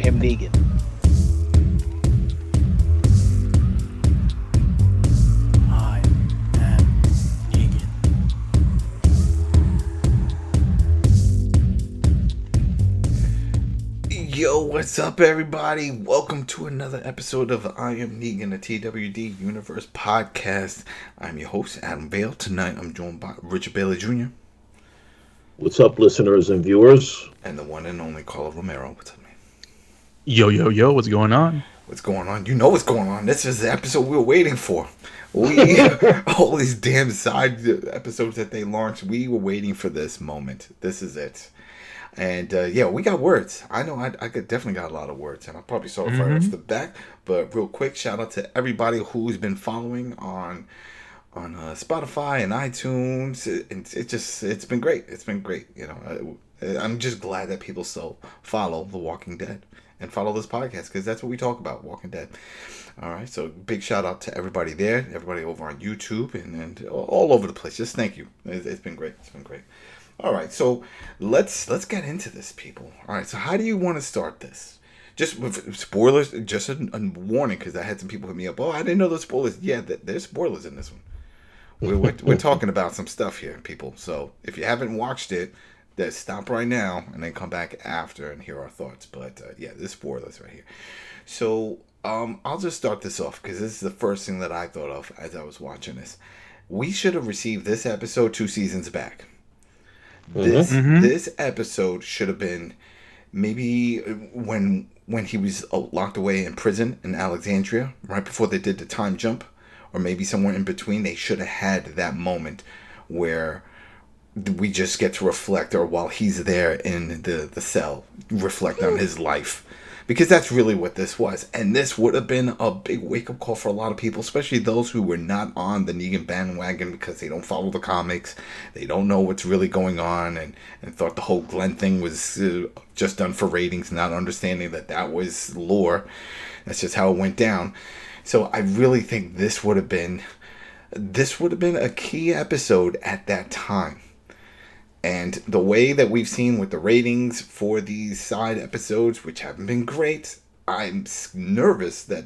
am Negan. I am Negan. Yo, what's up, everybody? Welcome to another episode of I Am Negan, a TWD Universe podcast. I'm your host, Adam Vale. Tonight, I'm joined by Richard Bailey Jr. What's up, listeners and viewers? And the one and only Carlos Romero. What's up, man? Yo, what's going on? What's going on? You know what's going on. This is the episode we were waiting for. All these damn side episodes that they launched, we were waiting for this moment. This is it. And yeah, we got words. I know I definitely got a lot of words, and I probably saw it right off the back. But real quick, shout out to everybody who's been following on Spotify and iTunes. It's been great. It's been great. You know, I'm just glad that people still follow The Walking Dead and follow this podcast, because that's what we talk about, Walking Dead. All right, so big shout out to everybody there, everybody over on YouTube and all over the place. Just thank you. It's been great. It's been great. All right, so let's get into this, people. All right, so how do you want to start this? Just with spoilers, just a warning, because I had some people hit me up. Oh, I didn't know the spoilers. Yeah, there's spoilers in this one. We're talking about some stuff here, people. So if you haven't watched it, then stop right now and then come back after and hear our thoughts. But yeah, there's spoilers right here. So I'll just start this off, because this is the first thing that I thought of as I was watching this. We should have received this episode 2 seasons back. This episode should have been maybe when he was locked away in prison in Alexandria, right before they did the time jump, or maybe somewhere in between. They should have had that moment where we just get to reflect, or while he's there in the cell, reflect on his life. Because that's really what this was. And this would have been a big wake-up call for a lot of people, especially those who were not on the Negan bandwagon because they don't follow the comics. They don't know what's really going on, and thought the whole Glenn thing was just done for ratings, not understanding that was lore. That's just how it went down. So I really think this would have been a key episode at that time. And the way that we've seen with the ratings for these side episodes, which haven't been great, I'm nervous that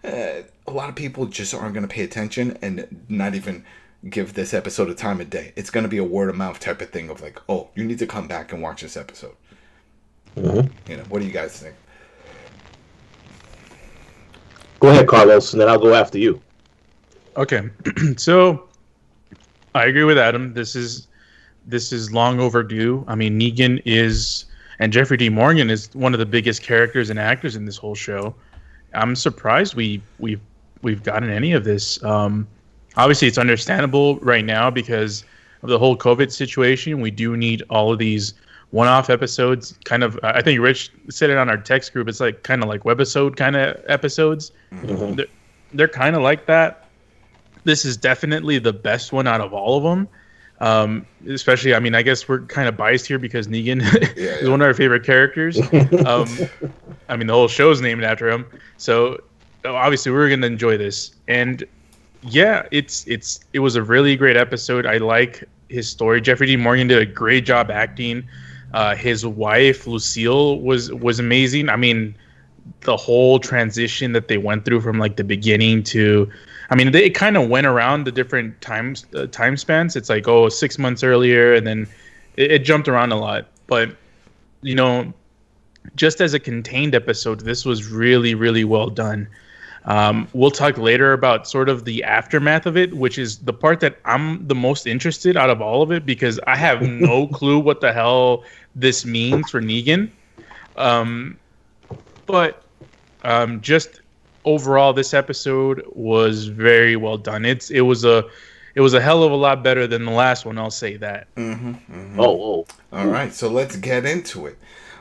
a lot of people just aren't going to pay attention and not even give this episode a time of day. It's going to be a word of mouth type of thing of like, oh, you need to come back and watch this episode. Mm-hmm. You know, what do you guys think? Go ahead, Carlos, and then I'll go after you. Okay, so I agree with Adam. This is long overdue. I mean, Negan and Jeffrey D. Morgan is one of the biggest characters and actors in this whole show. I'm surprised we've gotten any of this. Obviously, it's understandable right now because of the whole COVID situation. We do need all of these one-off episodes. Kind of, I think Rich said it on our text group. It's like kind of like webisode kind of episodes. Mm-hmm. They're kind of like that. This is definitely the best one out of all of them. Especially, I mean, I guess we're kind of biased here because Negan is one of our favorite characters. I mean, the whole show's named after him. So obviously we're going to enjoy this. And yeah, it was a really great episode. I like his story. Jeffrey D. Morgan did a great job acting. His wife, Lucille, was amazing. I mean, the whole transition that they went through from like the beginning to, I mean, it kind of went around the different time spans. It's like, 6 months earlier, and then it jumped around a lot. But, you know, just as a contained episode, this was really, really well done. We'll talk later about sort of the aftermath of it, which is the part that I'm the most interested out of all of it, because I have no clue what the hell this means for Negan. But just overall, this episode was very well done. It was a hell of a lot better than the last one. I'll say that. Mm-hmm, mm-hmm. Oh. All right, so let's get into it.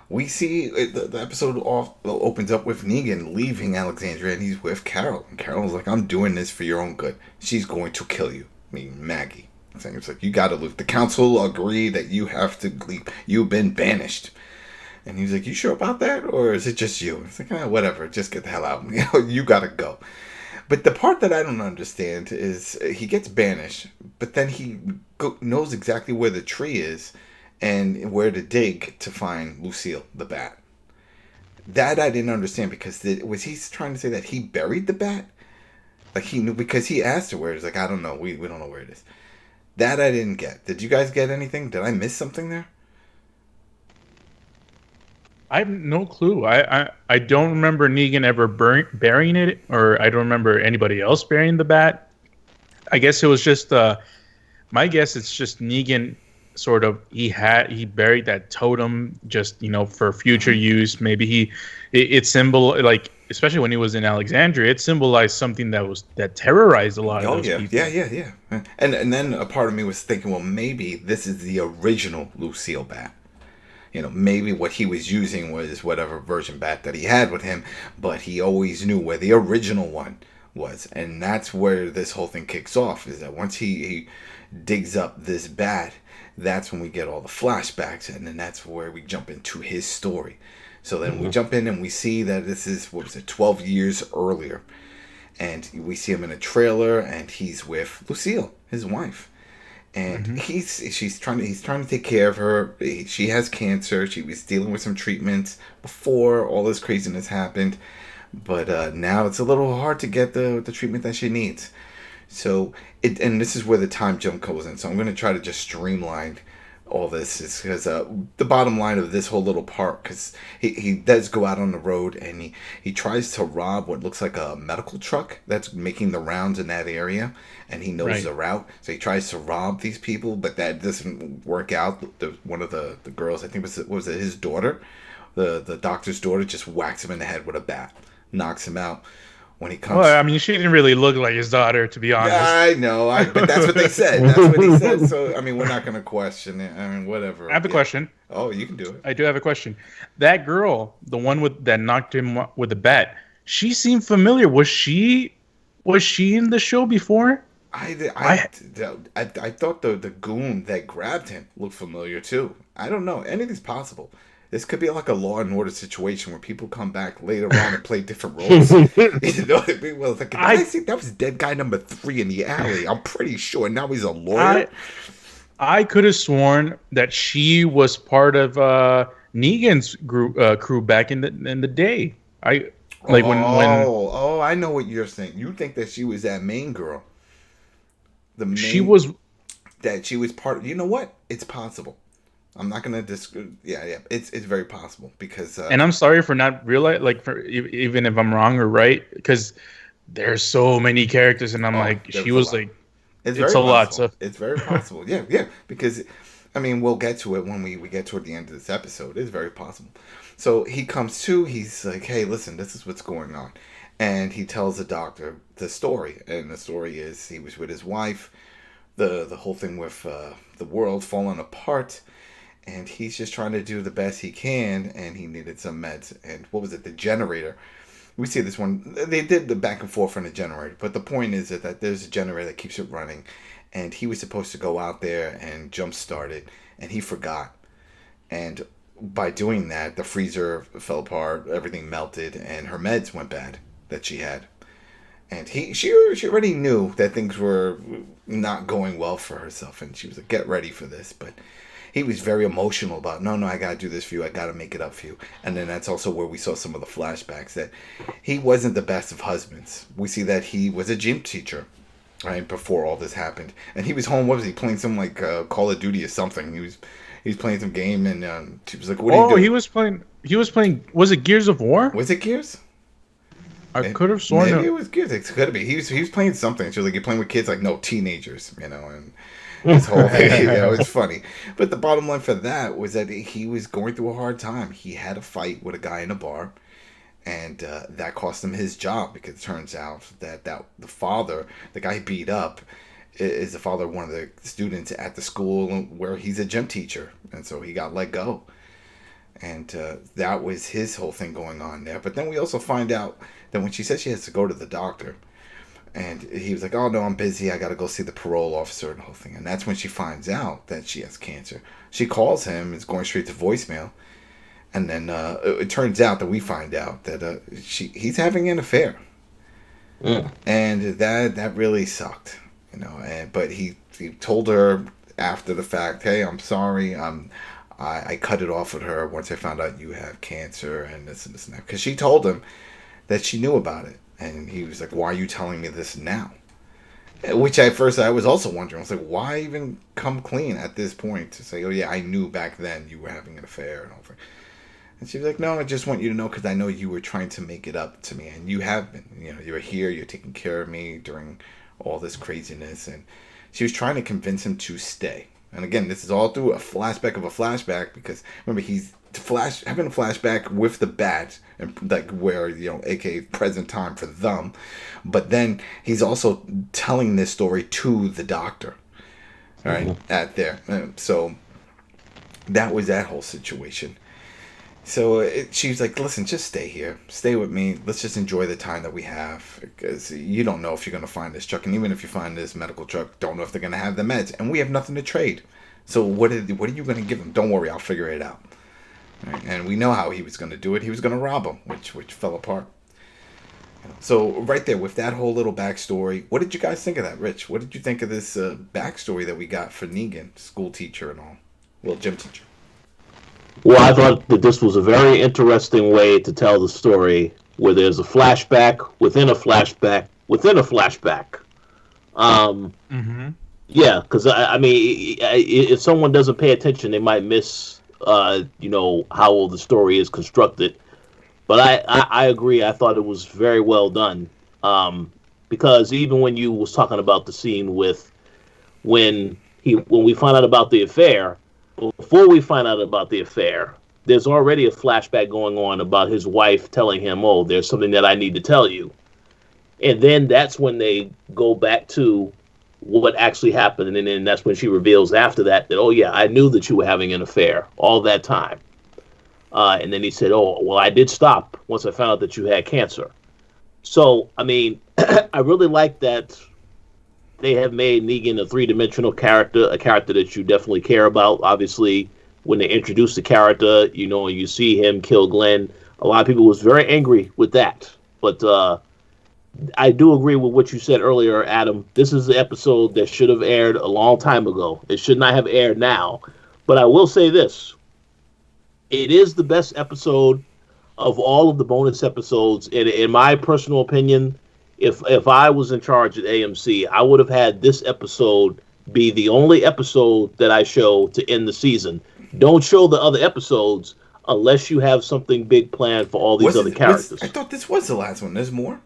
We see the episode opens up with Negan leaving Alexandria, and he's with Carol. And Carol's like, "I'm doing this for your own good. She's going to kill you." I mean, Maggie. It's like, you got to leave. The council agree that you have to leave. You've been banished. And he's like, "You sure about that? Or is it just you?" It's like, whatever. Just get the hell out. You got to go. But the part that I don't understand is he gets banished, but then he knows exactly where the tree is and where to dig to find Lucille, the bat. That I didn't understand because was he trying to say that he buried the bat? Like he knew because he asked her where. He's like, I don't know. We don't know where it is. That I didn't get. Did you guys get anything? Did I miss something there? I have no clue. I don't remember Negan ever burying it, or I don't remember anybody else burying the bat. I guess it was just my guess. It's just Negan. Sort of, he buried that totem just for future use. Maybe it symbol, like, especially when he was in Alexandria, it symbolized something that terrorized a lot of those people. Yeah. And then a part of me was thinking, well, maybe this is the original Lucille bat. Maybe what he was using was whatever version bat that he had with him, but he always knew where the original one was. And that's where this whole thing kicks off, is that once he digs up this bat, that's when we get all the flashbacks, and then that's where we jump into his story. So then we jump in and we see that this is, 12 years earlier. And we see him in a trailer, and he's with Lucille, his wife. And he's trying to take care of her. She has cancer. She was dealing with some treatments before all this craziness happened. But now it's a little hard to get the treatment that she needs. So and this is where the time jump goes in. So I'm going to try to just streamline all this, is because the bottom line of this whole little part, because he does go out on the road, and he tries to rob what looks like a medical truck that's making the rounds in that area, and he knows the route, so he tries to rob these people, but that doesn't work out. One of the girls, I think was it his daughter, the doctor's daughter, just whacks him in the head with a bat, knocks him out. When he comes, well, I mean, she didn't really look like his daughter, to be honest. I know, but that's what they said. That's what he said. So, I mean, we're not going to question it. I mean, whatever. I have a question. Oh, you can do it. I do have a question. That girl, the one that knocked him with the bat, she seemed familiar. Was she in the show before? I thought the goon that grabbed him looked familiar too. I don't know. Anything's possible. This could be like a Law and Order situation where people come back later on and play different roles. You know what I mean? Well, like, I think that was dead guy number 3 in the alley. I'm pretty sure. Now he's a lawyer. I could have sworn that she was part of Negan's crew back in the day. I know what you're saying. You think that she was that main girl. She was part of, you know what? It's possible. I'm not gonna yeah. It's very possible because. And I'm sorry for not realizing, even if I'm wrong or right, because there's so many characters, and I'm she was like, it's a lot. So it's very possible. Yeah. Because, I mean, we'll get to it when we get toward the end of this episode. It's very possible. So he comes to. He's like, hey, listen, this is what's going on, and he tells the doctor the story, and the story is he was with his wife, the whole thing with the world falling apart. And he's just trying to do the best he can, and he needed some meds. And what was it? The generator. We see this one. They did the back and forth on the generator, but the point is that there's a generator that keeps it running, and he was supposed to go out there and jumpstart it, and he forgot. And by doing that, the freezer fell apart, everything melted, and her meds went bad that she had. And she already knew that things were not going well for herself, and she was like, get ready for this, but he was very emotional about, no, I got to do this for you. I got to make it up for you. And then that's also where we saw some of the flashbacks that he wasn't the best of husbands. We see that he was a gym teacher, right, before all this happened. And he was home, what was he, playing some, Call of Duty or something. He was playing some game, and she was like, what are you doing? he was playing, was it Gears of War? Was it Gears? I could have sworn maybe it was Gears. It could be. He was playing something. She was like, you're playing with kids? Like, no, teenagers, and this whole thing, it's funny. But the bottom line for that was that he was going through a hard time. He had a fight with a guy in a bar, and that cost him his job, because it turns out that the father, the guy he beat up, is the father of one of the students at the school where he's a gym teacher, and so he got let go. And that was his whole thing going on there. But then we also find out that when she said she has to go to the doctor, and he was like, oh, no, I'm busy. I got to go see the parole officer and the whole thing. And that's when she finds out that she has cancer. She calls him. It's going straight to voicemail. And then it turns out that we find out that he's having an affair. Yeah. And that really sucked. But he told her after the fact, hey, I'm sorry. I cut it off with her once I found out you have cancer and this and that. Because she told him that she knew about it. And he was like, why are you telling me this now? Which at first I was also wondering. I was like, why even come clean at this point to say, oh yeah, I knew back then you were having an affair and all that. And she was like, no, I just want you to know because I know you were trying to make it up to me. And you have been. You know, you're here. You're taking care of me during all this craziness. And she was trying to convince him to stay. And again, this is all through a flashback of a flashback because remember he's having a flashback with the bat and like where aka present time for them, but then he's also telling this story to the doctor. All right, at there. So that was that whole situation. So she's like, listen, just stay here. Stay with me. Let's just enjoy the time that we have. Because you don't know if you're going to find this truck. And even if you find this medical truck, don't know if they're going to have the meds. And we have nothing to trade. So what are you going to give them? Don't worry, I'll figure it out. Right? And we know how he was going to do it. He was going to rob them, which fell apart. So right there, with that whole little backstory, what did you guys think of that, Rich? What did you think of this backstory that we got for Negan, school teacher and all? Well, gym teacher. Well, I thought that this was a very interesting way to tell the story where there's a flashback within a flashback within a flashback. Yeah, because I mean, if someone doesn't pay attention, they might miss, how the story is constructed. But I agree. I thought it was very well done. Because even when you was talking about the scene with when we find out about the affair. Before we find out about the affair, there's already a flashback going on about his wife telling him, oh, there's something that I need to tell you. And then that's when they go back to what actually happened. And then that's when she reveals after that, oh, yeah, I knew that you were having an affair all that time. And then he said, oh, well, I did stop once I found out that you had cancer. So, I mean, I really like that. They have made Negan a three-dimensional character, a character that you definitely care about. Obviously, when they introduce the character, you see him kill Glenn. A lot of people was very angry with that. But I do agree with what you said earlier, Adam. This is the episode that should have aired a long time ago. It should not have aired now. But I will say this. It is the best episode of all of the bonus episodes. In my personal opinion, if I was in charge at AMC, I would have had this episode be the only episode that I show to end the season. Don't show the other episodes unless you have something big planned for all these other characters. I thought this was the last one. There's more?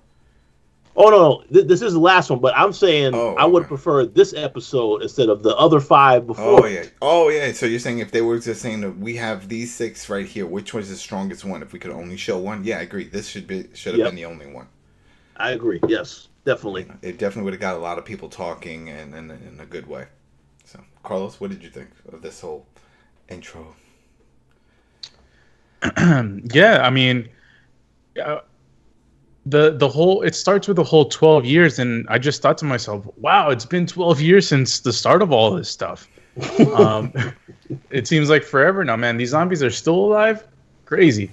Oh, no. This is the last one, but I'm saying I would prefer this episode instead of the other 5 before. Oh, yeah. So you're saying if they were just saying that we have these 6 right here, which one's the strongest one? If we could only show one? Yeah, I agree. This should have been the only one. I agree. Yes, definitely. It definitely would have got a lot of people talking and in a good way. So, Carlos, what did you think of this whole intro? Yeah, I mean, the whole, it starts with the whole 12 years, and I just thought to myself, wow, it's been 12 years since the start of all this stuff. It seems like forever now, man. These zombies are still alive? Crazy.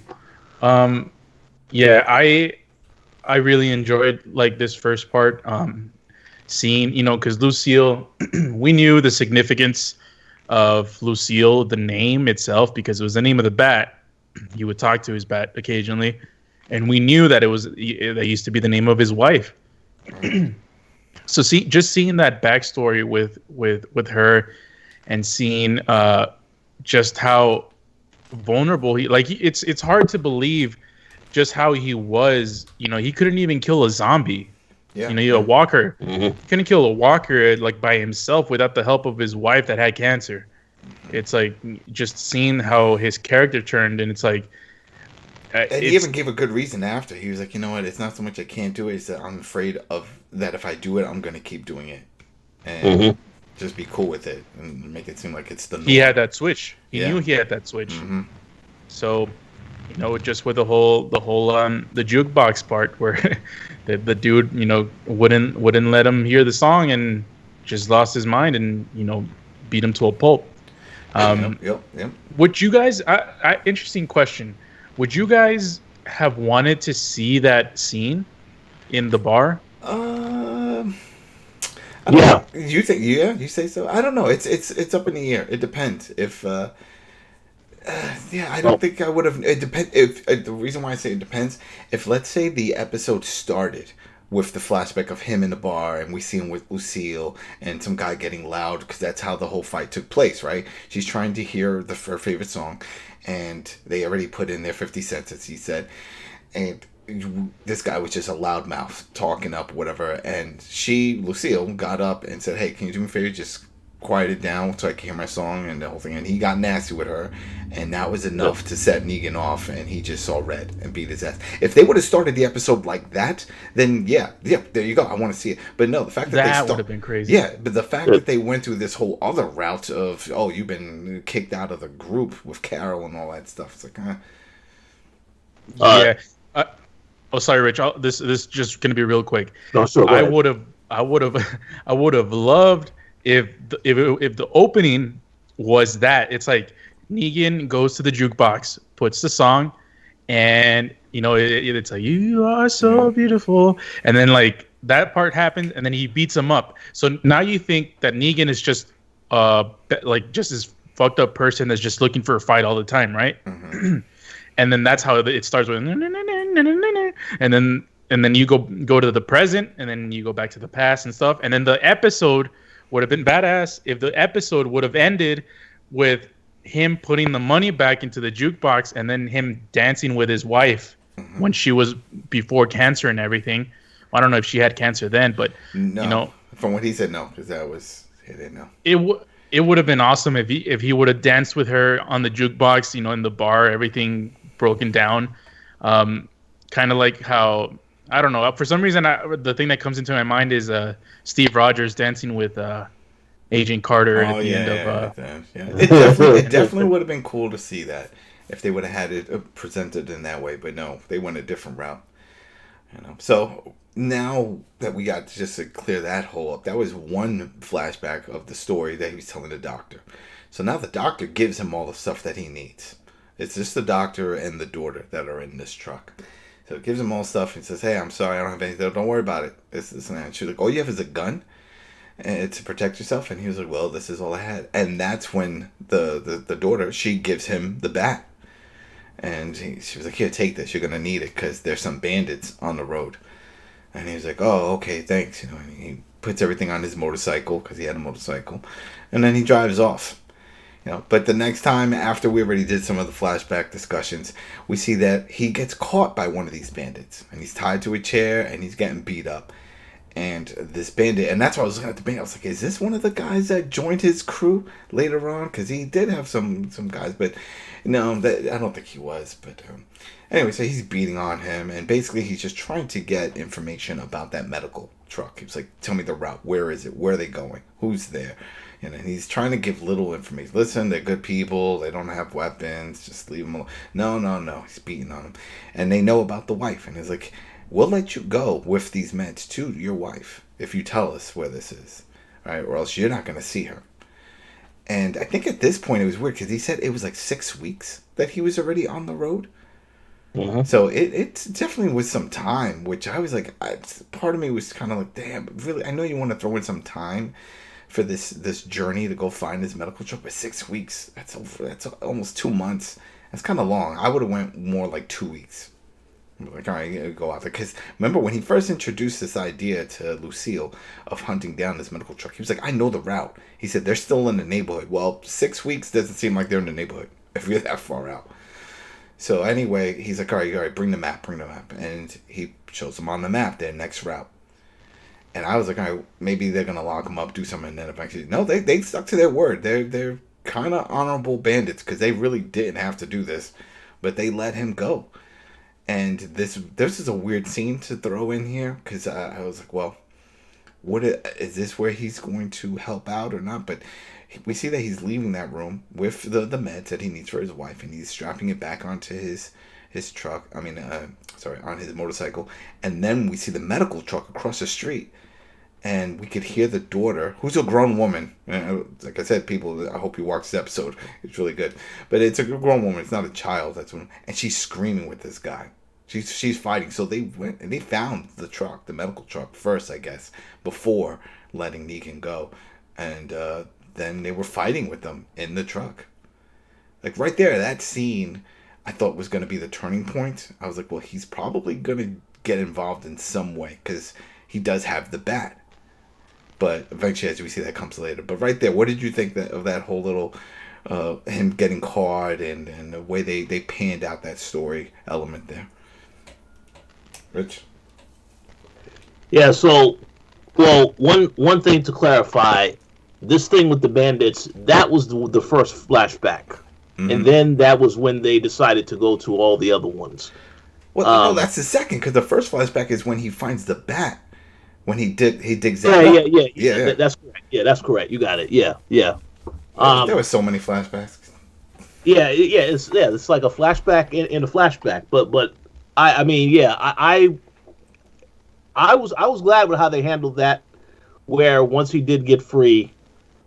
Yeah, I really enjoyed like this first part, seeing, because Lucille, we knew the significance of Lucille, the name itself, because it was the name of the bat. He would talk to his bat occasionally, and we knew that that used to be the name of his wife. So just seeing that backstory with her, and seeing just how vulnerable it's hard to believe just how he was. He couldn't even kill a zombie. Yeah. A walker. Mm-hmm. He couldn't kill a walker like by himself without the help of his wife that had cancer. It's like just seeing how his character turned, and it's like. And he even gave a good reason after. He was like, you know what? It's not so much I can't do it; it's that I'm afraid of that if I do it, I'm gonna keep doing it, and just be cool with it and make it seem like it's the norm. He had that switch. He knew he had that switch. Mm-hmm. So. Just with the whole the jukebox part where the dude, wouldn't let him hear the song and just lost his mind and, beat him to a pulp. Yep. Would you guys, interesting question. Would you guys have wanted to see that scene in the bar? You think, you say so? I don't know. It's up in the air. It depends. If Yeah, I don't think I would have. It depends. If the reason why I say it depends, if let's say the episode started with the flashback of him in the bar and we see him with Lucille and some guy getting loud because that's how the whole fight took place, right? She's trying to hear her favorite song, and they already put in their 50 cents, as he said, and this guy was just a loudmouth talking up whatever, and Lucille got up and said, "Hey, can you do me a favor, just quiet it down so I can hear my song," and the whole thing, and he got nasty with her, and that was enough to set Negan off, and he just saw red and beat his ass. If they would have started the episode like that, then yeah, there you go, I want to see it. But no, the fact that would have been crazy. Yeah, but the fact that they went through this whole other route of, oh, you've been kicked out of the group with Carol and all that stuff, it's like, yeah. Oh, sorry, Rich. This is just gonna be real quick. No, sure. I would have loved if the opening was that. It's like Negan goes to the jukebox, puts the song, and it's like, "You are so beautiful," and then like that part happens, and then he beats him up. So now you think that Negan is just like just this fucked up person that's just looking for a fight all the time, right? Mm-hmm. And then that's how it starts with, and then you go to the present, and then you go back to the past and stuff. And then the episode would have been badass if the episode would have ended with him putting the money back into the jukebox, and then him dancing with his wife when she was before cancer and everything. I don't know if she had cancer then, but no. From what he said, no, because he didn't know. It would have been awesome if he would have danced with her on the jukebox, in the bar, everything broken down, kind of like how, I don't know, for some reason the thing that comes into my mind is Steve Rogers dancing with Agent Carter at the end of it definitely would have been cool to see that if they would have had it presented in that way, but no, they went a different route. So now that we got just to clear that hole up, that was one flashback of the story that he was telling the doctor. So now the doctor gives him all the stuff that he needs. It's just the doctor and the daughter that are in this truck. So it gives him all stuff. He says, "Hey, I'm sorry, I don't have anything. Don't worry about it. This and that." And she's like, "All you have is a gun to protect yourself?" And he was like, "Well, this is all I had." And that's when the daughter, she gives him the bat. And she was like, "Here, take this. You're going to need it because there's some bandits on the road." And he was like, "Oh, okay, thanks." And he puts everything on his motorcycle because he had a motorcycle. And then he drives off. But the next time, after we already did some of the flashback discussions, we see that he gets caught by one of these bandits. And he's tied to a chair and he's getting beat up. And this bandit, and that's why I was looking at the bandit, I was like, is this one of the guys that joined his crew later on? Because he did have some guys, but no, I don't think he was. But anyway, so he's beating on him, and basically he's just trying to get information about that medical truck. He's like, "Tell me the route. Where is it? Where are they going? Who's there?" And he's trying to give little information. "Listen, they're good people. They don't have weapons. Just leave them alone." No. He's beating on him. And they know about the wife. And he's like, "We'll let you go with these meds to your wife if you tell us where this is. Right? Or else you're not going to see her." And I think at this point it was weird because he said it was like 6 weeks that he was already on the road. Mm-hmm. So it definitely was some time, which I was like, part of me was kind of like, damn, really, I know you want to throw in some time for this journey to go find his medical truck, but 6 weeks, that's almost 2 months. That's kind of long. I would have went more like 2 weeks. Like, all right, go out there. Because remember when he first introduced this idea to Lucille of hunting down this medical truck, he was like, "I know the route." He said, "They're still in the neighborhood." Well, 6 weeks doesn't seem like they're in the neighborhood if you're that far out. So anyway, he's like, all right, bring the map. And he shows them on the map their next route. And I was like, all right, maybe they're going to lock him up, do something, and then eventually... No, they stuck to their word. They're kind of honorable bandits because they really didn't have to do this, but they let him go. And this is a weird scene to throw in here because I was like, well, is this where he's going to help out or not? But we see that he's leaving that room with the meds that he needs for his wife, and he's strapping it back onto his truck. On his motorcycle. And then we see the medical truck across the street, and we could hear the daughter, who's a grown woman. Like I said, people, I hope you watch this episode. It's really good. But it's a grown woman. It's not a child. And she's screaming with this guy. She's fighting. So they went and they found the truck, the medical truck first, I guess, before letting Negan go. And then they were fighting with them in the truck. Like right there, that scene, I thought was going to be the turning point. I was like, well, he's probably going to get involved in some way because he does have the bat. But eventually, as we see, that comes later. But right there, what did you think of that whole little him getting caught and the way they panned out that story element there? Rich? Yeah, so, well, one thing to clarify, this thing with the bandits, that was the first flashback. Mm-hmm. And then that was when they decided to go to all the other ones. Well, no, that's the second, because the first flashback is when he finds the bat. When he digs that up. Yeah. That's correct. Yeah, that's correct. You got it. Yeah. There were so many flashbacks. It's like a flashback in a flashback. But I was glad with how they handled that. Where once he did get free,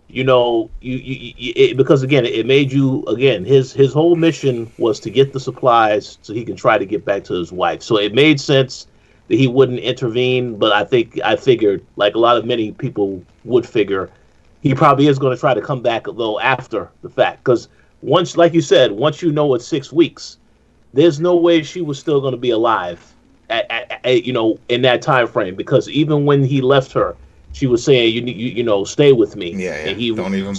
because again, it made you again. His whole mission was to get the supplies so he can try to get back to his wife. So it made sense that he wouldn't intervene, but I figured, like many people would figure, he probably is going to try to come back though after the fact, because once, like you said, once it's 6 weeks, there's no way she was still going to be alive at in that time frame, because even when he left her, she was saying, you stay with me. Yeah. And don't even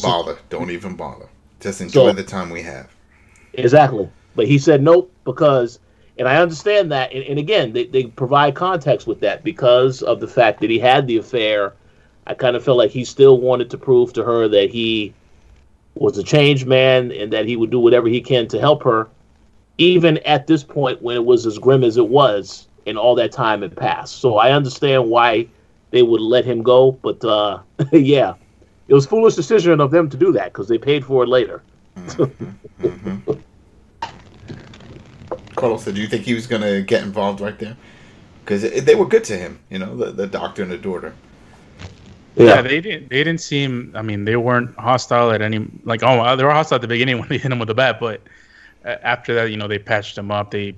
bother. Just enjoy the time we have. Exactly, but he said nope because. And I understand that. And again, they provide context with that because of the fact that he had the affair. I kind of felt like he still wanted to prove to her that he was a changed man and that he would do whatever he can to help her, even at this point when it was as grim as it was and all that time had passed. So I understand why they would let him go. But, yeah, it was a foolish decision of them to do that because they paid for it later. Mm-hmm. Carlos, do you think he was going to get involved right there? Because they were good to him, the doctor and the daughter. Yeah, they didn't seem. I mean, they weren't hostile at any. Like, they were hostile at the beginning when they hit him with the bat, but after that, they patched him up. They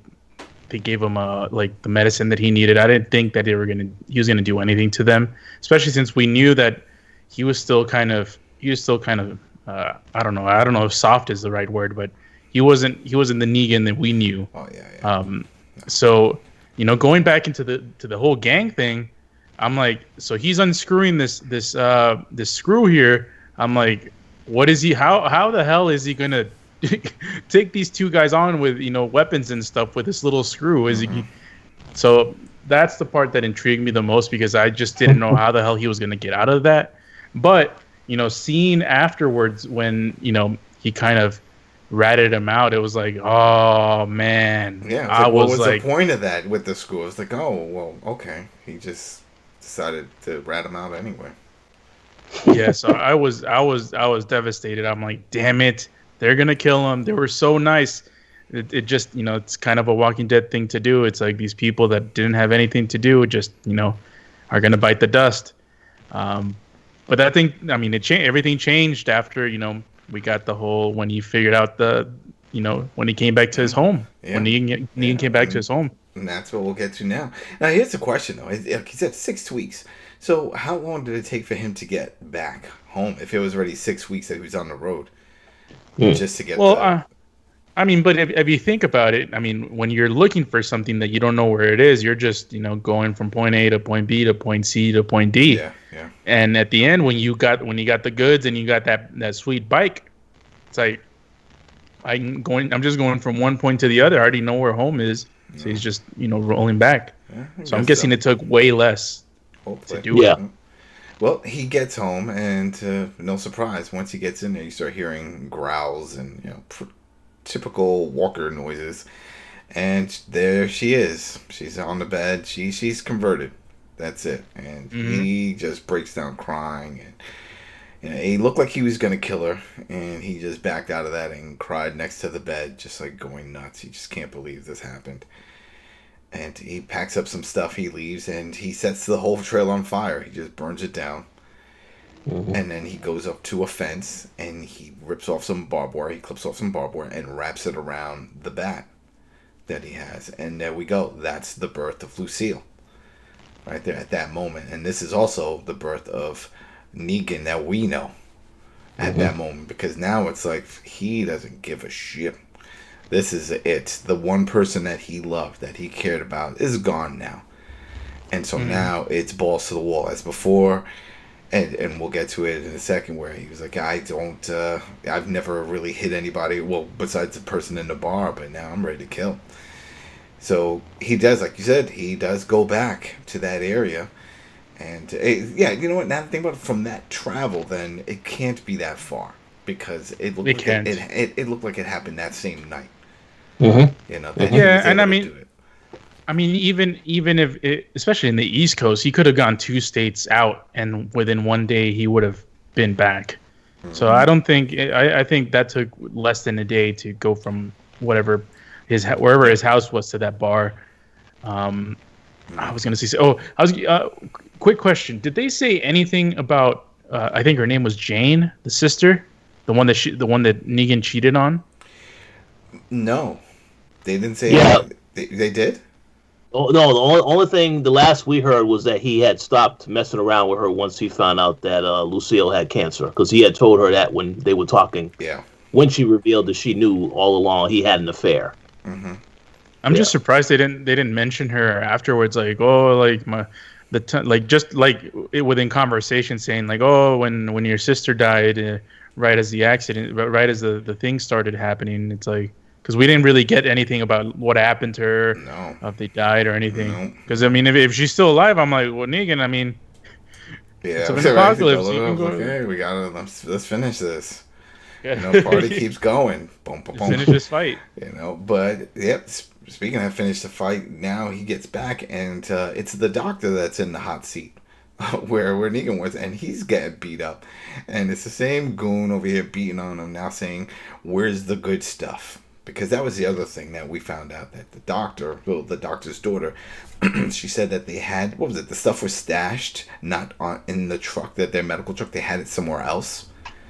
gave him the medicine that he needed. I didn't think that he was gonna do anything to them, especially since we knew that he was still kind of. I don't know if soft is the right word, but. He wasn't the Negan that we knew. Oh yeah. So, going back into the whole gang thing, I'm like, so he's unscrewing this screw here. I'm like, what is he? How the hell is he gonna take these two guys on with weapons and stuff with this little screw? Is he? So that's the part that intrigued me the most because I just didn't know how the hell he was gonna get out of that. But seeing afterwards when he kind of ratted him out, it was like, oh man. Yeah, what was the point of that with the school? It's like, oh well, okay. He just decided to rat him out anyway. Yeah, so I was devastated. I'm like, damn it, they're gonna kill him. They were so nice. It just it's kind of a Walking Dead thing to do. It's like these people that didn't have anything to do just are gonna bite the dust. But I think everything changed after we got the whole when he figured out when he came back to his home. Yeah. When Negan came back to his home. And that's what we'll get to now. Now, here's the question, though. He said 6 weeks. So how long did it take for him to get back home if it was already 6 weeks that he was on the road? Just to get but if you think about it, when you're looking for something that you don't know where it is, you're just, going from point A to point B to point C to point D. Yeah. And at the end, when you got the goods and you got that sweet bike, it's like I'm just going from one point to the other. I already know where home is. So he's just, rolling back. Yeah, so I'm guessing it took way less to do it. Well, he gets home and no surprise, once he gets in there, you start hearing growls and, typical walker noises. And there she is. She's on the bed. She's converted. That's it. And he just breaks down crying. And he looked like he was going to kill her. And he just backed out of that and cried next to the bed, just like going nuts. He just can't believe this happened. And he packs up some stuff. He leaves and he sets the whole trail on fire. He just burns it down. And then he goes up to a fence and he rips off some barbed wire. He clips off some barbed wire and wraps it around the bat that he has. And there we go. That's the birth of Lucille. Right there at that moment. And this is also the birth of Negan that we know. at that moment, because now it's like he doesn't give a shit. This is it. The one person that he loved, that he cared about, is gone now. And so now it's balls to the wall. As before, and we'll get to it in a second, where he was like, I've never really hit anybody, well, besides the person in the bar, but now I'm ready to kill. So he does, like you said, he does go back to that area. And, yeah, you know what, now that I think about it, from that travel, then it can't be that far. Because it looked it looked like it happened that same night. Mm-hmm. You know, yeah, and I mean, even if especially in the East Coast, he could have gone 2 states out, and within one day he would have been back. So I don't think I think that took less than a day to go from wherever his house was to that bar. I was gonna say, quick question: did they say anything about? I think her name was Jane, the sister, the one that Negan cheated on. No, they didn't say. Yeah, they did. Oh, no, the only thing, the last we heard was that he had stopped messing around with her once he found out that Lucille had cancer, because he had told her that when they were talking. Yeah. When she revealed that she knew all along he had an affair. Mm-hmm. I'm just surprised they didn't mention her afterwards, like, oh, like within conversation, saying like, oh, when your sister died, right as the accident, right as the thing started happening, it's like. Because we didn't really get anything about what happened to her, if they died or anything. Because, I mean, if she's still alive, I'm like, well, Negan, I mean, it's an apocalypse. Okay, we gotta, let's finish this. You know, party keeps going. Boom, boom, boom. Finish this fight. You know, but, yep, speaking of finish the fight, now he gets back, and it's the doctor that's in the hot seat. where Negan was, and he's getting beat up. And it's the same goon over here beating on him, now saying, where's the good stuff? Because that was the other thing that we found out, that the doctor's daughter, she said that they had, the stuff was stashed, not in the truck, their medical truck, they had it somewhere else.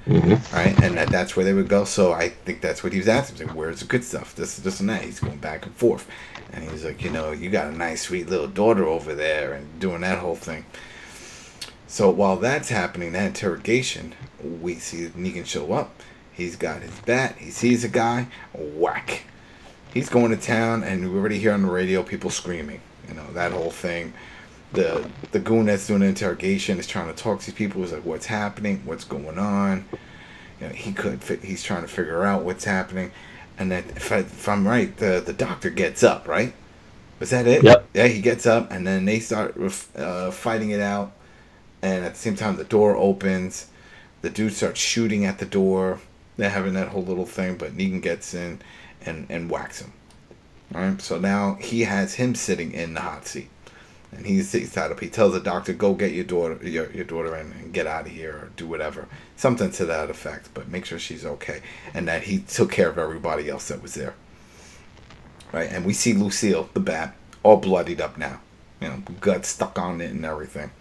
Mm-hmm. Right? And that's where they would go. So I think that's what he was asking. He's like, where's the good stuff? This and that. He's going back and forth. And he's like, you got a nice, sweet little daughter over there, and doing that whole thing. So while that's happening, that interrogation, we see Negan show up. He's got his bat. He sees a guy. Whack. He's going to town, and we already hear on the radio people screaming. You know, that whole thing. The goon that's doing the interrogation is trying to talk to these people. He's like, what's happening? What's going on? You know, he's trying to figure out what's happening. And that, if I'm right, the doctor gets up, right? Was that it? Yep. Yeah, he gets up, and then they start fighting it out. And at the same time, the door opens. The dude starts shooting at the door. They're having that whole little thing, but Negan gets in and whacks him. All right, so now he has him sitting in the hot seat, and he's tied up. He tells the doctor, "Go get your daughter, your daughter, and get out of here, or do whatever, something to that effect. But make sure she's okay." And that he took care of everybody else that was there. Right, and we see Lucille, the bat, all bloodied up now, gut stuck on it and everything.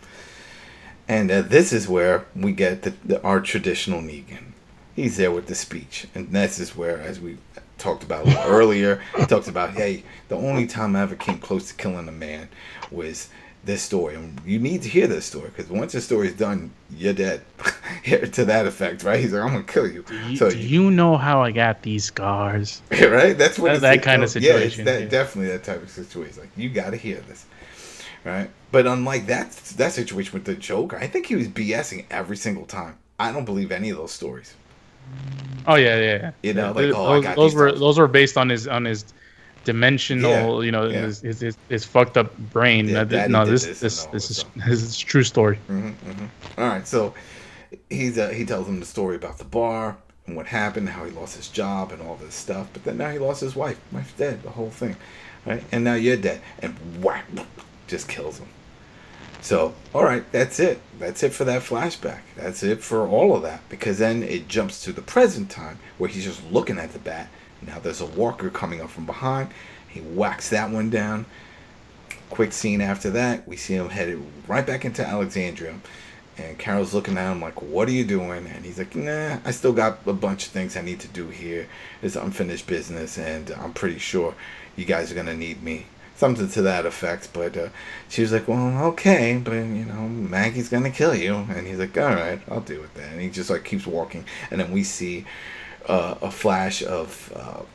And this is where we get our traditional Negan. He's there with the speech. And this is where, as we talked about earlier, he talks about, hey, the only time I ever came close to killing a man was this story. And you need to hear this story, because once the story's done, you're dead. To that effect, right? He's like, I'm going to kill you. Do you know how I got these scars? Right? That's what that kind of situation. Yeah, it's definitely that type of situation. Like, you got to hear this. Right? But unlike that situation with the Joker, I think he was BSing every single time. I don't believe any of those stories. Oh yeah. I got those were based on his dimensional, his fucked up brain. Yeah, this is true story. Mm-hmm. All right, so he tells him the story about the bar and what happened, how he lost his job and all this stuff. But then now he lost his wife. Wife's dead. The whole thing, right? And now you're dead. And whack, just kills him. So, all right, that's it. That's it for that flashback. That's it for all of that. Because then it jumps to the present time where he's just looking at the bat. Now there's a walker coming up from behind. He whacks that one down. Quick scene after that. We see him headed right back into Alexandria. And Carol's looking at him like, what are you doing? And he's like, nah, I still got a bunch of things I need to do here. It's unfinished business. And I'm pretty sure you guys are going to need me something to that effect. But she was like, well, okay, but Maggie's gonna kill you, and he's like, all right, I'll deal with that. And he just like keeps walking, and then we see a flash of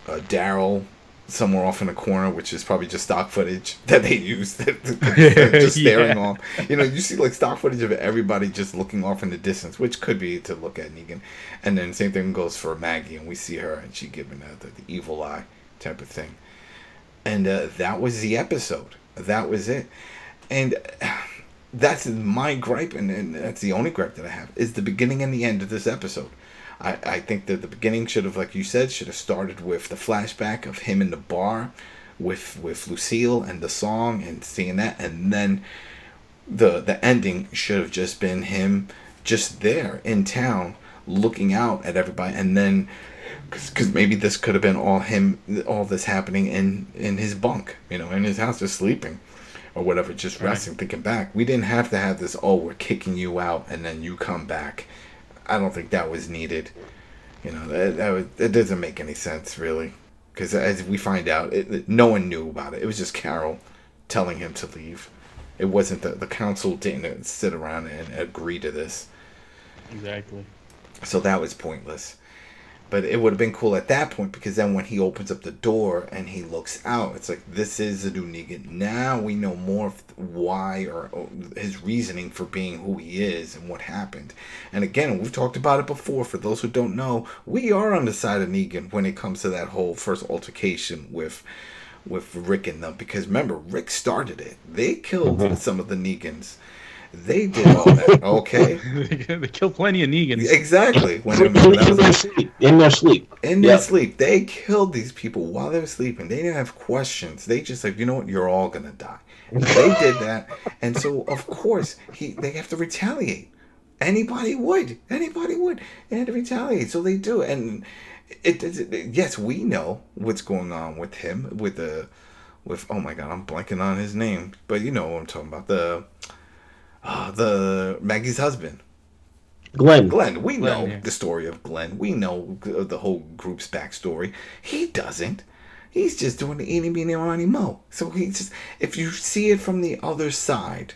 Daryl somewhere off in a corner, which is probably just stock footage that they used, just staring off. You see like stock footage of everybody just looking off in the distance, which could be to look at Negan. And then same thing goes for Maggie, and we see her, and she giving the evil eye type of thing. And that was the episode. That was it. And that's my gripe, and that's the only gripe that I have, is the beginning and the end of this episode. I think that the beginning should have, like you said, should have started with the flashback of him in the bar with Lucille and the song and seeing that, and then the ending should have just been him just there in town looking out at everybody, and then because maybe this could have been all this happening in his bunk, in his house, just sleeping or whatever, just resting, thinking back. We didn't have to have this, we're kicking you out and then you come back. I don't think that was needed. It doesn't make any sense, really. Because as we find out, no one knew about it. It was just Carol telling him to leave. It wasn't the council didn't sit around and agree to this. Exactly. So that was pointless. But it would have been cool at that point, because then when he opens up the door and he looks out, it's like, this is the new Negan. Now we know more of why or his reasoning for being who he is and what happened. And again, we've talked about it before. For those who don't know, we are on the side of Negan when it comes to that whole first altercation with Rick and them. Because remember, Rick started it. They killed some of the Negans. They did all that, okay? They killed plenty of Negans. Exactly. In their sleep. In their sleep. They killed these people while they were sleeping. They didn't have questions. They just like, you know what? You're all going to die. They did that. And so, of course, they have to retaliate. Anybody would. They had to retaliate. So they do. And yes, we know what's going on with him. With oh my God, I'm blanking on his name. But you know what I'm talking about. The Maggie's husband, Glenn. We know the story of Glenn. We know the whole group's backstory. He doesn't. He's just doing the eeny, meeny, miny, mo. So if you see it from the other side,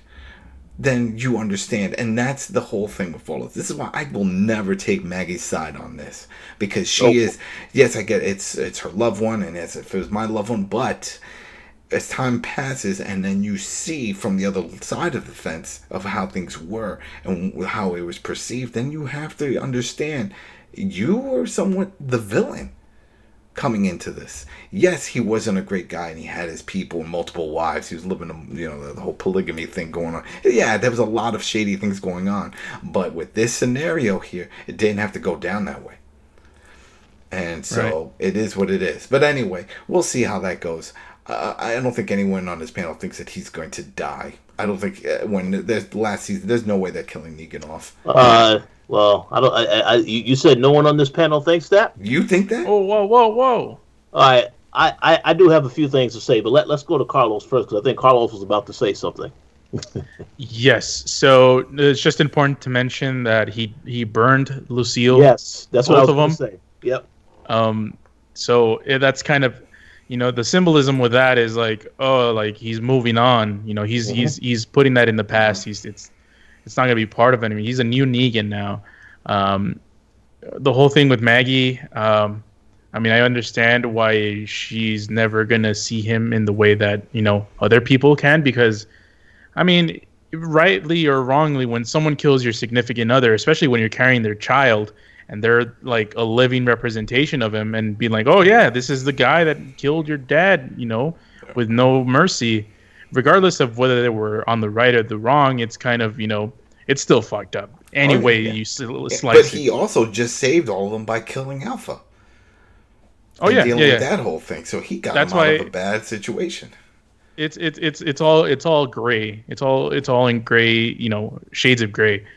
then you understand. And that's the whole thing with all of this. This is why I will never take Maggie's side on this, because she is. Yes, I get it's her loved one, and if it was my loved one, but as time passes and then you see from the other side of the fence of how things were and how it was perceived, then you have to understand you were somewhat the villain coming into this. Yes, he wasn't a great guy, and he had his people and multiple wives. He was living, the whole polygamy thing going on. Yeah, there was a lot of shady things going on. But with this scenario here, it didn't have to go down that way. And so It is what it is. But anyway, we'll see how that goes. I don't think anyone on this panel thinks that he's going to die. I don't think when there's the last season, there's no way they're killing Negan off. Well, I don't. You said no one on this panel thinks that. You think that? Oh, whoa! All right, I do have a few things to say, but let's go to Carlos first, because I think Carlos was about to say something. Yes. So it's just important to mention that he burned Lucille. Yes, that's what I was going to say. Yep. So that's kind of. The symbolism with that is like, he's moving on. He's putting that in the past. It's not gonna be part of it. I mean, he's a new Negan now. The whole thing with Maggie. I understand why she's never gonna see him in the way that other people can, because, rightly or wrongly, when someone kills your significant other, especially when you're carrying their child, and they're like a living representation of him, and being like, oh yeah, this is the guy that killed your dad, with no mercy, regardless of whether they were on the right or the wrong, it's kind of, it's still fucked up. Anyway, you slice but he also just saved all of them by killing Alpha. Dealing with that whole thing. So he got him out of a bad situation. It's all gray. It's all in gray, shades of gray.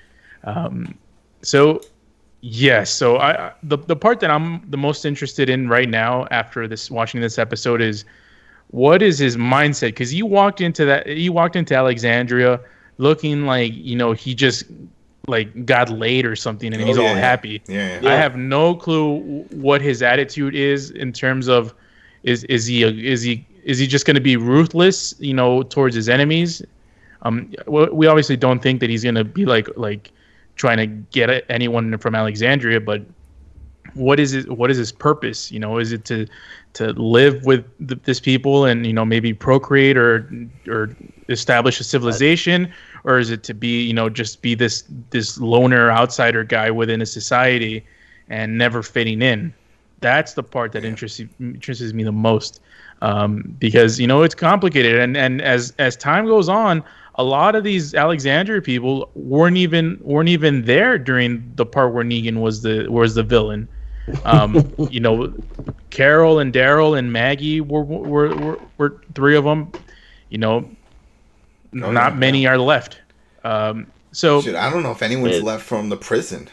Yes. So the part that I'm the most interested in right now after watching this episode is, what is his mindset? Because he walked into Alexandria looking like, he just like got laid or something, and he's all happy. Yeah. I have no clue what his attitude is in terms of is he is he just going to be ruthless, towards his enemies? We obviously don't think that he's going to be like trying to get anyone from Alexandria, but what is his purpose? Is it to live with this people and maybe procreate or establish a civilization, or is it to be just be this loner outsider guy within a society and never fitting in? That's the part that interests me the most, because it's complicated, and as time goes on, a lot of these Alexandria people weren't even there during the part where Negan was the villain. Carol and Daryl and Maggie were three of them. Not many are left. So shit, I don't know if anyone's left from the prison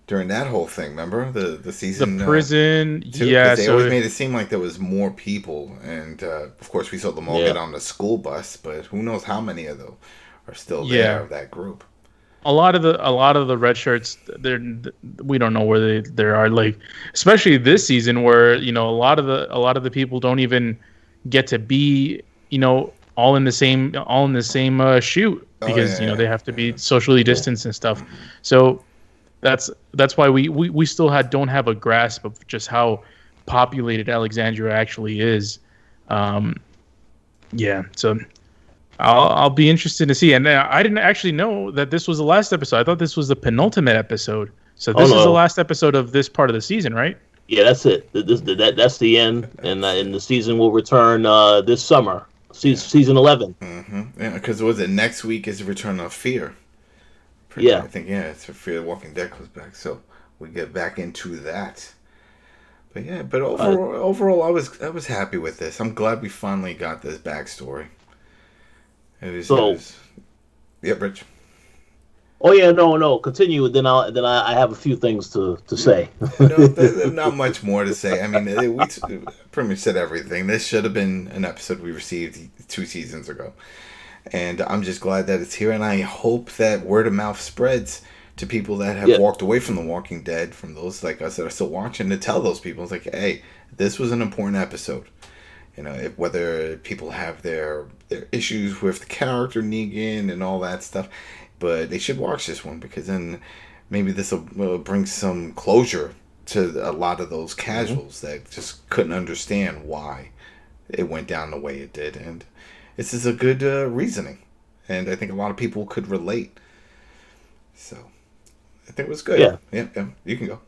during that whole thing. Remember the season? The prison, too, yeah. They always made it seem like there was more people, and of course we saw them all get on the school bus, but who knows how many of them are still there of that group. A lot of the red shirts, we don't know where they are. Like, especially this season, where a lot of the people don't even get to be all in the same shoot, because they have to be socially distanced and stuff. So that's why we still don't have a grasp of just how populated Alexandria actually is. So I'll be interested to see. And I didn't actually know that this was the last episode. I thought this was the penultimate episode. So this is the last episode of this part of the season, right? Yeah, that's it. That's the end, and the season will return this summer, season 11. Mm-hmm. Yeah, because was it next week is the return of Fear? I think it's for Fear the Walking Dead goes back, so we get back into that. But overall, I was happy with this. I'm glad we finally got this backstory. It was Rich. Oh yeah, no. Continue. Then I have a few things to say. There's not much more to say. I mean, we pretty much said everything. This should have been an episode we received 2 seasons ago, and I'm just glad that it's here. And I hope that word of mouth spreads to people that have walked away from The Walking Dead, from those like us that are still watching, to tell those people, it's like, hey, this was an important episode. Whether people have their issues with the character Negan and all that stuff, but they should watch this one, because then maybe this will bring some closure to a lot of those casuals that just couldn't understand why it went down the way it did. And this is a good reasoning, and I think a lot of people could relate. So I think it was good. Yeah, you can go.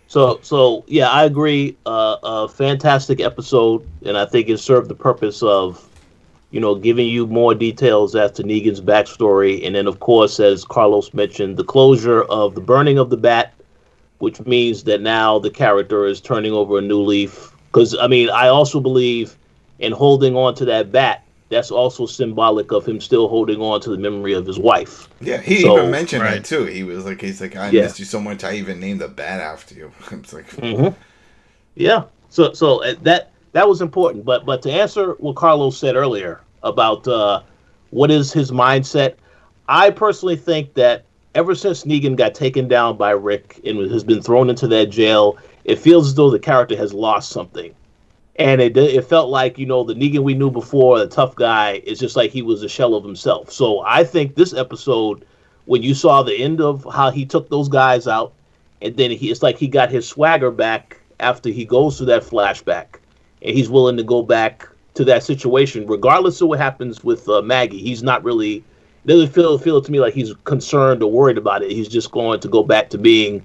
So yeah, I agree. A fantastic episode, and I think it served the purpose of, giving you more details as to Negan's backstory, and then of course, as Carlos mentioned, the closure of the burning of the bat, which means that now the character is turning over a new leaf. Because I also believe in holding on to that bat. That's also symbolic of him still holding on to the memory of his wife. Yeah, he even mentioned that too. He's like, I missed you so much, I even named the bat after you. It's like, yeah. So that was important. But to answer what Carlos said earlier about what is his mindset, I personally think that ever since Negan got taken down by Rick and has been thrown into that jail, it feels as though the character has lost something. And it felt like, the Negan we knew before, the tough guy, is just like he was a shell of himself. So I think this episode, when you saw the end of how he took those guys out, and then it's like he got his swagger back after he goes through that flashback, and he's willing to go back to that situation, regardless of what happens with Maggie. He's not really, it doesn't feel to me like he's concerned or worried about it. He's just going to go back to being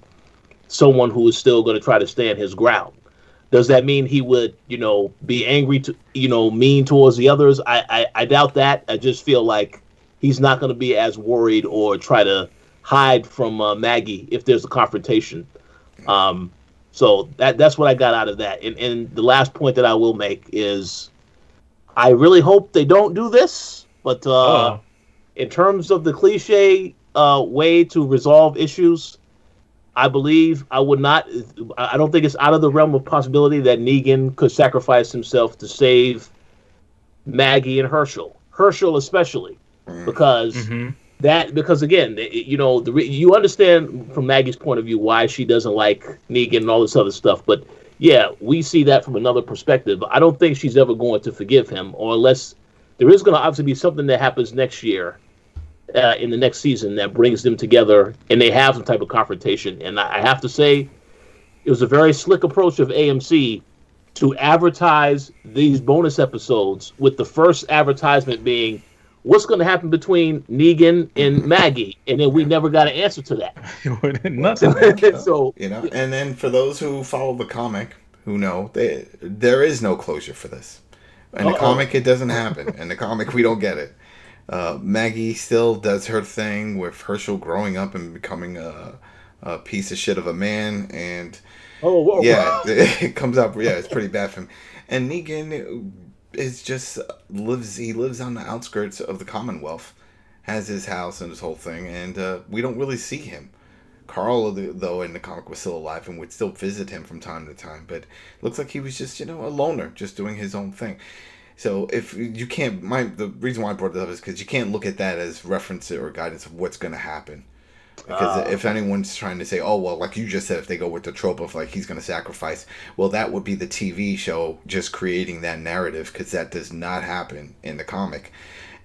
someone who is still going to try to stand his ground. Does that mean he would, be angry to, mean towards the others? I doubt that. I just feel like he's not going to be as worried or try to hide from Maggie if there's a confrontation. So that's what I got out of that. And the last point that I will make is I really hope they don't do this. But in terms of the cliche way to resolve issues, I believe I don't think it's out of the realm of possibility that Negan could sacrifice himself to save Maggie and Herschel especially, because again, you understand from Maggie's point of view why she doesn't like Negan and all this other stuff, but yeah, we see that from another perspective. I don't think she's ever going to forgive him, or unless there is going to obviously be something that happens next year, in the next season, that brings them together and they have some type of confrontation. And I have to say, it was a very slick approach of AMC to advertise these bonus episodes, with the first advertisement being what's going to happen between Negan and Maggie, and then we never got an answer to that. Nothing. So and then for those who follow the comic, who know, there is no closure for this. In the comic, it doesn't happen. In the comic, we don't get it. Maggie still does her thing with Herschel growing up and becoming a piece of shit of a man, and it comes up. Yeah, it's pretty bad for him. And Negan is just lives on the outskirts of the Commonwealth, has his house and his whole thing, and we don't really see him. Carl, though, in the comic was still alive and would still visit him from time to time, but it looks like he was just, a loner, just doing his own thing. So if you can't, the reason why I brought it up is because you can't look at that as reference or guidance of what's going to happen. Because if anyone's trying to say, oh, well, like you just said, if they go with the trope of like he's going to sacrifice, well, that would be the TV show just creating that narrative, because that does not happen in the comic.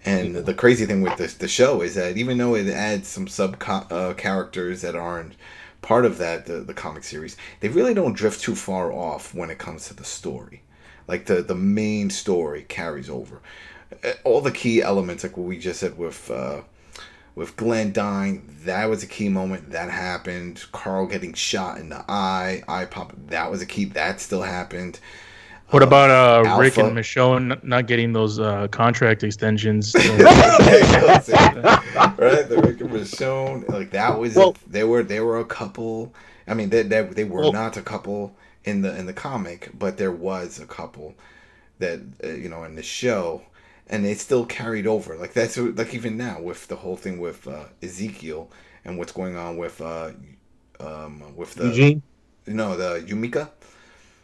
And the crazy thing with the show is that even though it adds some characters that aren't part of that the comic series, they really don't drift too far off when it comes to the story. Like the main story carries over. All the key elements, like what we just said with Glenn dying, that was a key moment. That happened. Carl getting shot in the eye pop, that was a key. That still happened. What about Rick and Michonne not getting those contract extensions? Right, the Rick and Michonne, like that was they were a couple. I mean, they were not a couple in the comic, but there was a couple that in the show, and it still carried over. Like that's like even now with the whole thing with Ezekiel and what's going on with the Eugene, the Yumika.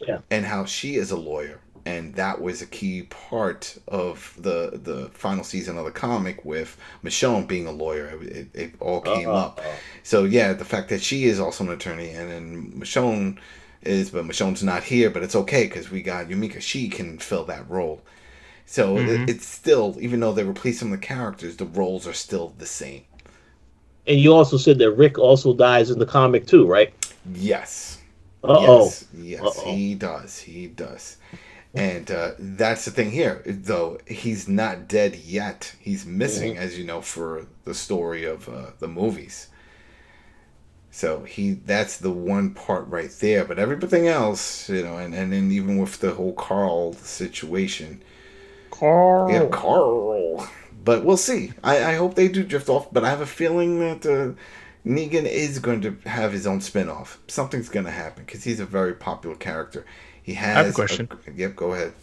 Yeah. And how she is a lawyer, and that was a key part of the final season of the comic with Michonne being a lawyer. It all came up. So yeah, the fact that she is also an attorney, and then Michonne but Michonne's not here, but it's okay because we got Yumika. She can fill that role. So it's still, even though they replace some of the characters, the roles are still the same. And you also said that Rick also dies in the comic too, right? Yes. Yes, he does. And that's the thing here, though he's not dead yet. He's missing, as you know, for the story of the movies. So that's the one part right there. But everything else, and then even with the whole Carl situation. Carl. Yeah, Carl. But we'll see. I hope they do drift off, but I have a feeling that Negan is going to have his own spin-off. Something's going to happen because he's a very popular character. He has. I have a question. Yep, go ahead.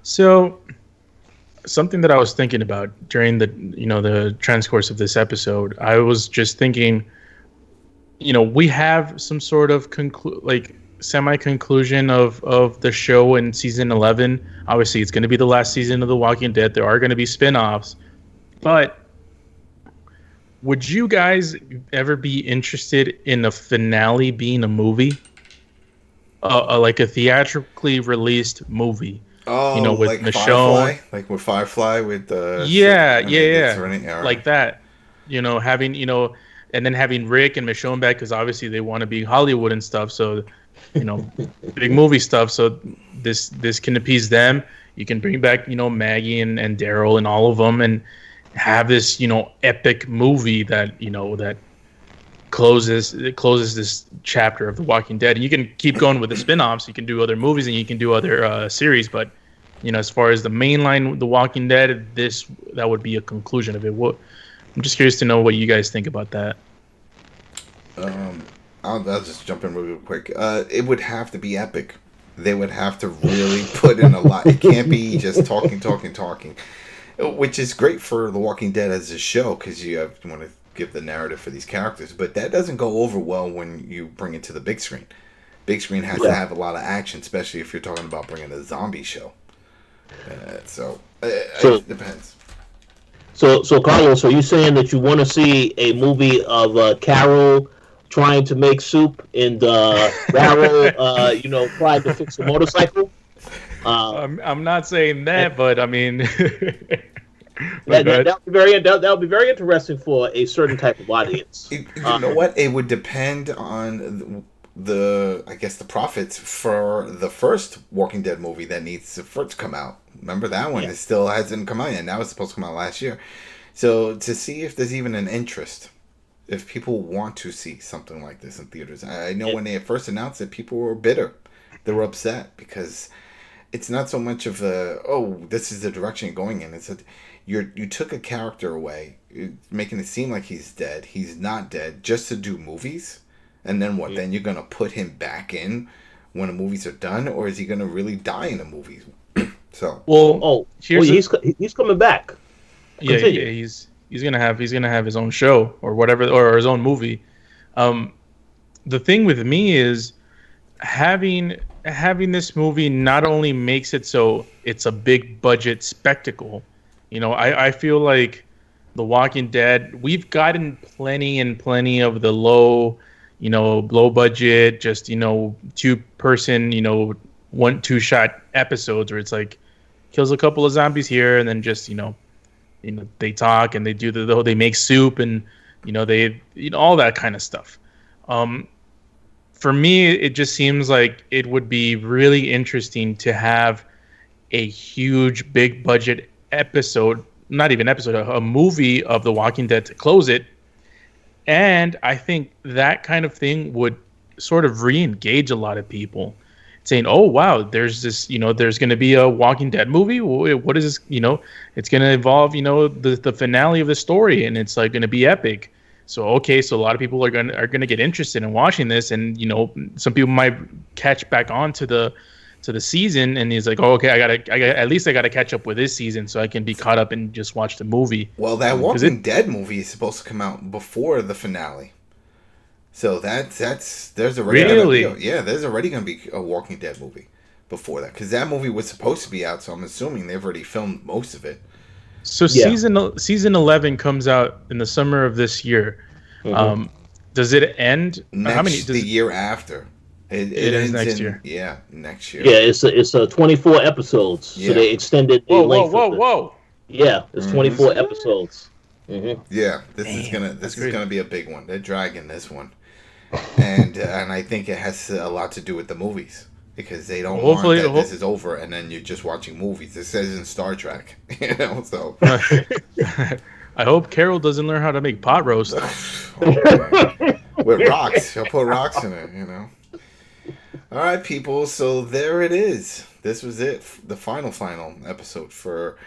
So, something that I was thinking about during the transcourse of this episode, I was just thinking, we have some sort of semi-conclusion of the show in season 11. Obviously, it's going to be the last season of The Walking Dead. There are going to be spin-offs, but would you guys ever be interested in a finale being a movie? Like a theatrically released movie? Oh, with like Michonne. Firefly? Like with Firefly with the... Yeah. Like that. Having, and then having Rick and Michonne back, because obviously they want to be Hollywood and stuff, so, big movie stuff, so this can appease them. You can bring back, Maggie and Daryl and all of them, and have this epic movie that that closes this chapter of The Walking Dead. And you can keep going with the spin-offs, you can do other movies, and you can do other series, but as far as the mainline The Walking Dead, that would be a conclusion of it. I'm just curious to know what you guys think about that. I'll just jump in real quick. It would have to be epic. They would have to really put in a lot. It can't be just talking, which is great for The Walking Dead as a show, because you want to give the narrative for these characters, but that doesn't go over well when you bring it to the big screen. Big screen has to have a lot of action, especially if you're talking about bringing a zombie show. So it depends. So Carlos, are you saying that you want to see a movie of Carol trying to make soup, and Raro, tried to fix a motorcycle. I'm not saying that, but I mean, but that would be very interesting for a certain type of audience. You know what? It would depend on I guess the profits for the first Walking Dead movie that needs to first come out. Remember that one? Yeah. It still hasn't come out yet. Now it's supposed to come out last year. So to see if there's even an interest, if people want to see something like this in theaters. I know when they first announced it, people were bitter. They were upset because it's not so much of this is the direction you're going in. It's that you took a character away, making it seem like he's dead. He's not dead, just to do movies. And then what? Then you're going to put him back in when the movies are done? Or is he going to really die in the movies? He's coming back. Continue. Yeah, he's gonna have his own show or whatever, or his own movie. The thing with me is having this movie not only makes it so it's a big budget spectacle. I feel like The Walking Dead, we've gotten plenty of the low budget, just 2-person, 1-2 shot episodes where it's like kills a couple of zombies here and then just they talk and they do they make soup and they all that kind of stuff. For me, it just seems like it would be really interesting to have a huge big budget episode, not even episode, a movie of The Walking Dead to close it. And I think that kind of thing would sort of re-engage a lot of people, saying, "Oh wow, there's this, there's going to be a Walking Dead movie. What is this? It's going to involve, the finale of the story, and it's like going to be epic." So so a lot of people are going to get interested in watching this, and some people might catch back on to the season, and he's like, "Oh, okay, I gotta catch up with this season so I can be caught up and just watch the movie." Well, that Walking Dead movie is supposed to come out before the finale. So there's already there's already going to be a Walking Dead movie before that, because that movie was supposed to be out. So I'm assuming they've already filmed most of it. So season 11 comes out in the summer of this year. Mm-hmm. Does it end? The year after? It ends next year. Yeah, next year. Yeah, it's 24 episodes. Yeah. So they extended the length. Whoa! Yeah, it's 24 episodes. Mm-hmm. Yeah, this is gonna be a big one. They're dragging this one, and I think it has a lot to do with the movies, because they don't want that this is over and then you're just watching movies. This says in Star Trek, So I hope Carol doesn't learn how to make pot roast with rocks. She'll put rocks in it, All right, people. So there it is. This was it. The final episode for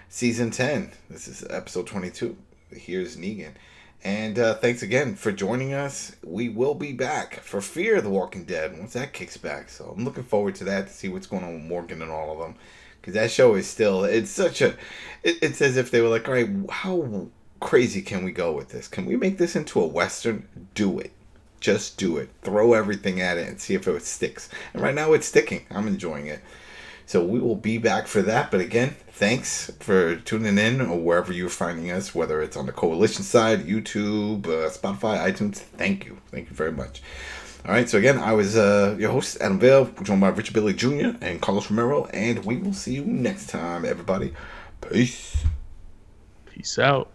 season 10. This is episode 22. Here's Negan. And thanks again for joining us. We will be back for Fear the Walking Dead once that kicks back. So I'm looking forward to that, to see what's going on with Morgan and all of them. Because that show is still, it's as if they were like, all right, how crazy can we go with this? Can we make this into a Western? Do it. Just do it. Throw everything at it and see if it sticks. And right now it's sticking. I'm enjoying it. So we will be back for that. But again, thanks for tuning in, or wherever you're finding us, whether it's on the Koalition side, YouTube, Spotify, iTunes. Thank you. Thank you very much. All right. So again, I was your host, Adam Vale, joined by Richard Billy Jr. and Carlos Romero. And we will see you next time, everybody. Peace. Peace out.